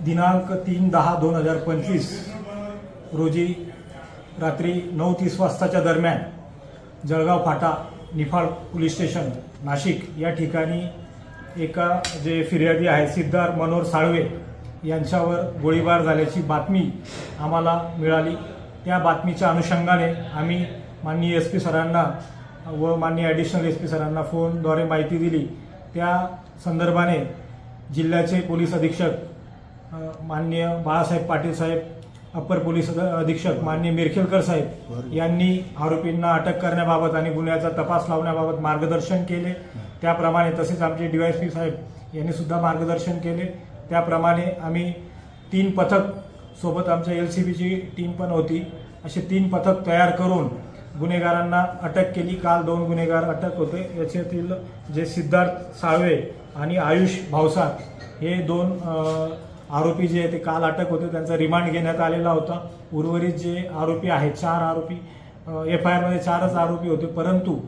दिनांक 3/10/2025 रोजी रात्री 9:30 वाजताच्या दरम्यान जळगाव फाटा निफाड पोलीस स्टेशन नाशिक या ठिकाणी एका जे फिर्यादी आहे सिद्धार्थ मनोहर साळवे यांच्यावर गोळीबार झाल्याची बातमी आम्हाला मिळाली। त्या बातमीच्या अनुषंगाने आम्ही माननीय एसपी सरांना व माननीय ॲडिशनल एसपी सरांना फोनद्वारे माहिती दिली। त्या संदर्भाने जिल्ह्याचे पोलीस अधीक्षक माननीय बाळासाहेब पाटील साहेब, अप्पर पोलीस अधीक्षक माननीय मिरखेलकर साहेब यांनी आरोपींना अटक करण्याबाबत आणि गुन्ह्याचा तपास लावण्याबाबत मार्गदर्शन केले। त्याप्रमाणे तसेच आमचे डीवायएसपी साहेब यांनी सुद्धा मार्गदर्शन केले। त्याप्रमाणे आम्ही 3 पथक सोबत आमच्या एलसीबीची टीम पण होती, असे 3 पथक तयार करून गुन्हेगारांना अटक केली। काल 2 गुन्हेगार अटक होते, याच्यातील जे सिद्धार्थ साळवे आणि आयुष भावसार हे 2 आरोपी जे ते काल अटक होते, त्यांचा रिमांड घेण्यात आलेला होता। उर्वरित जे आरोपी आहेत 4 आरोपी, एफआयआर मध्ये 4च आरोपी होते, परंतु